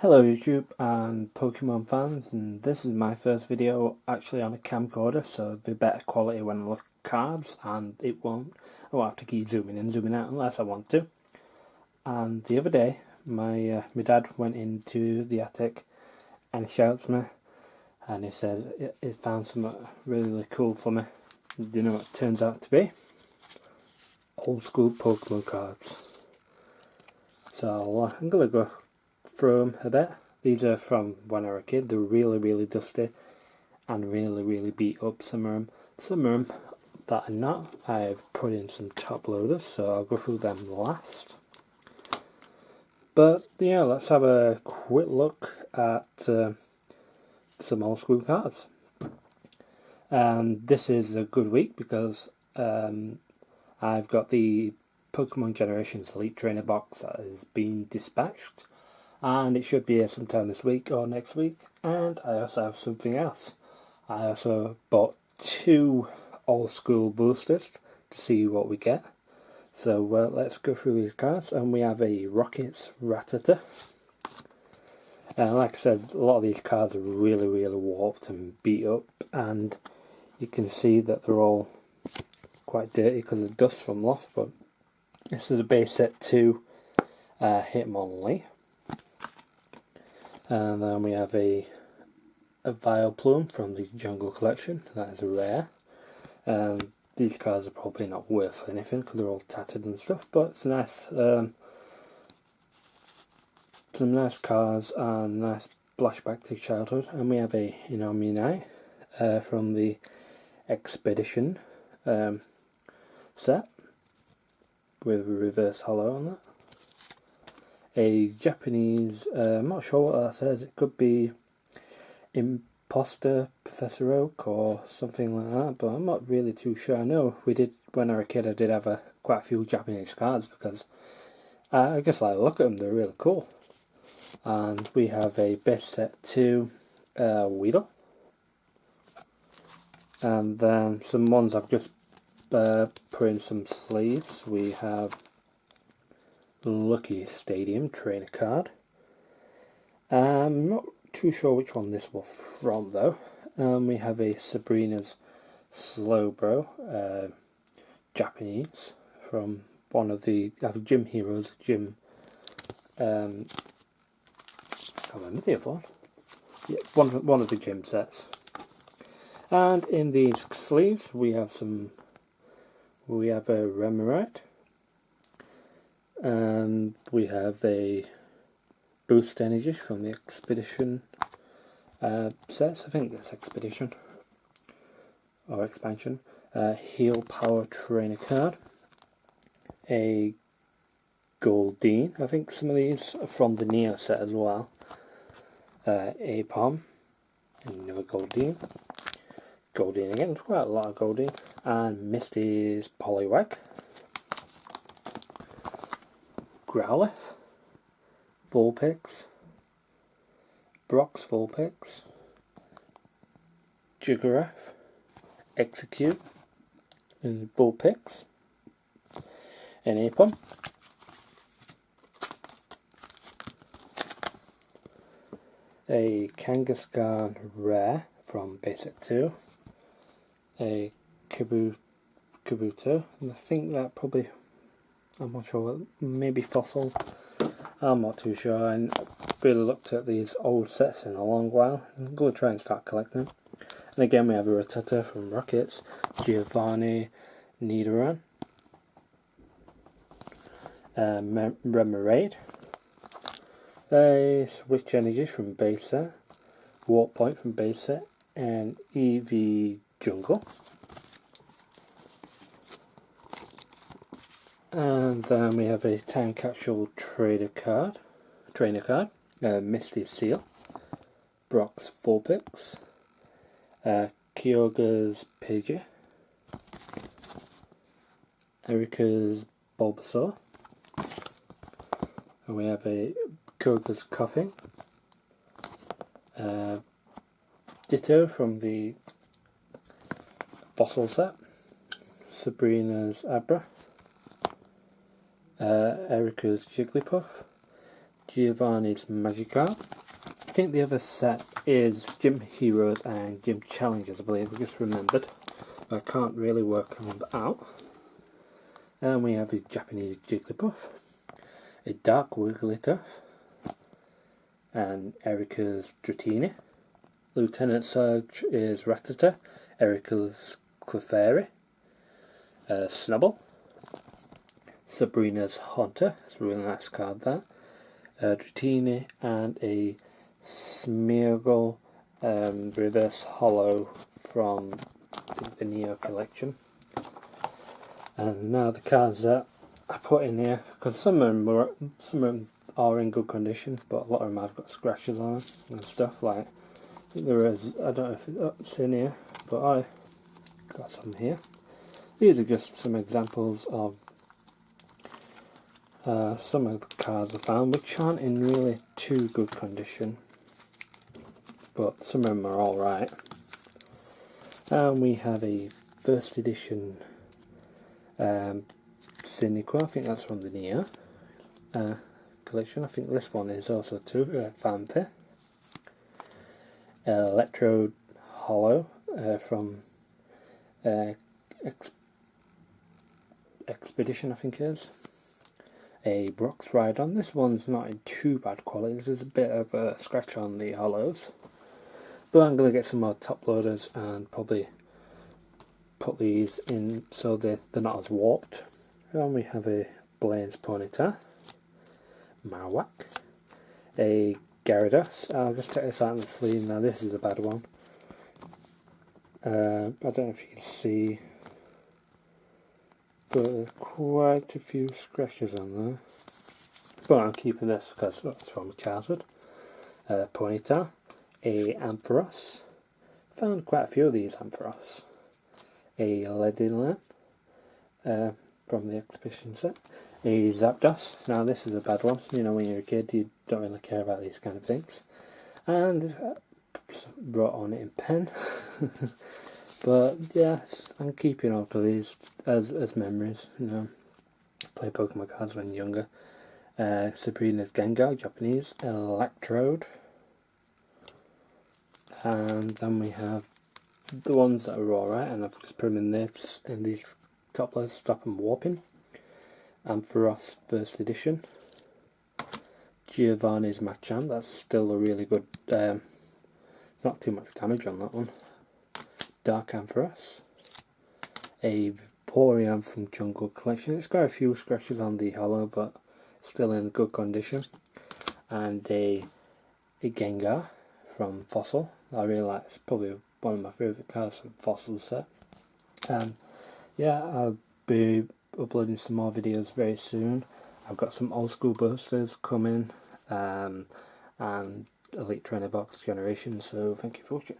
Hello YouTube and Pokemon fans, and this is my first video actually on a camcorder, so it'll be better quality when I look at cards, and I won't have to keep zooming in, zooming out unless I want to. And the other day, my dad went into the attic and he shouts at me, and he says he found something really cool for me. Do you know what it turns out to be? Old school Pokemon cards. So I'm gonna go through them a bit. These are from when I was a kid. They're really dusty and really beat up. Some of them that are not, I've put in some top loaders, so I'll go through them last. But yeah, let's have a quick look at some old school cards. And this is a good week because I've got the Pokemon Generations Elite Trainer box that has been dispatched, and it should be here sometime this week or next week. And I also have something else. I also bought 2 old school boosters to see what we get. So let's go through these cards, and we have a Rockets Rattata. Like I said, a lot of these cards are really warped and beat up, and you can see that they're all quite dirty because of dust from loft. But this is a base set 2 Hitmonlee. And then we have a Vileplume from the Jungle Collection. That is a rare. These cards are probably not worth anything because they're all tattered and stuff, but it's nice. Some nice cards and nice flashback to childhood. And we have a Inomine from the Expedition set with a reverse hollow on that. A Japanese, I'm not sure what that says. It could be Imposter Professor Oak or something like that, but I'm not really too sure. I know when I was a kid, I did have quite a few Japanese cards because I guess I look at them, they're really cool. And we have a best set 2 Weedle. And then some ones I've just put in some sleeves. We have Lucky Stadium Trainer card. I'm not too sure which one this was from though. We have a Sabrina's Slowbro Japanese from one of the Gym Heroes Gym. I can't remember the other one. Yeah, one of the gym sets. And in these sleeves we have a Remoraid. And we have a Boost Energy from the Expedition sets. I think that's Expedition or Expansion. Heal Power Trainer card. A Goldeen. I think some of these are from the Neo set as well. Apom. Another Goldeen. Goldeen again. Quite a lot of Goldeen. And Misty's Poliwag. Growlithe, Vulpix, Brock's Vulpix, Jigarath, Execute, and Vulpix, and Apom. A Kangaskhan Rare from Basic 2, a Kabuto, and I think that probably, I'm not sure, maybe Fossil, I'm not too sure. I haven't really looked at these old sets in a long while. I'm going to try and start collecting them. And again we have a Rattata from Rockets, Giovanni Nidoran, Remoraid, a Switch Energy from base set, Warp Point from base set, and EV Jungle. And then we have a Time Capsule Trainer card, Misty Seal, Brock's Vulpix, Kyogre's Pidgey, Erika's Bulbasaur, and we have a Kyogre's Coughing, Ditto from the Fossil set, Sabrina's Abra, Erika's Jigglypuff, Giovanni's Magic Card. I think the other set is Gym Heroes and Gym Challengers, I believe. I just remembered. I can't really work them out. And we have a Japanese Jigglypuff, a Dark Wigglytuff, and Erica's Dratini. Lieutenant Surge is Rattata, Erica's Clefairy, Snubble, Sabrina's Haunter, it's a really nice card there, Dratini, and a Smeargle Reverse Hollow from the Neo collection. And now the cards that I put in here, because some of them are in good condition, but a lot of them have got scratches on them and stuff. Like there is, I don't know if it's in here, but I got some here. These are just some examples of some of the cards I found, which aren't in really too good condition, but some of them are alright. And we have a first edition Cynical, I think that's from the Neo collection. I think this one is also too, Fanfare. Electrode Hollow from Expedition, I think it is. A Brock's Rhydon. This one's not in too bad quality. There's a bit of a scratch on the hollows, but I'm going to get some more top loaders and probably put these in so they're not as warped. And we have a Blaine's Ponyta, Marowak, a Gyarados. I'll just take this out of the sleeve now. This is a bad one. I don't know if you can see, but there's quite a few scratches on there. But I'm keeping this because it's from my childhood. Ponyta, a Ampharos. Found quite a few of these Ampharos. A Ledinland from the Expedition set. A Zapdos. Now this is a bad one. You know, when you're a kid you don't really care about these kind of things. And wrote on it in pen. But yes, I'm keeping all of these as memories. You know, play Pokemon cards when younger. Sabrina's Gengar, Japanese. Electrode. And then we have the ones that are alright, and I've just put them in these top loads, stop them warping. Ampharos first edition. Giovanni's Machamp, that's still a really good, not too much damage on that one. Dark Ampharos. A Vaporeon from Jungle Collection, it's got a few scratches on the hollow, but still in good condition. And a Gengar from Fossil, I really like, it's probably one of my favourite cards from Fossil set. Yeah, I'll be uploading some more videos very soon. I've got some old school boosters coming, and Elite Trainer Box Generation, so thank you for watching.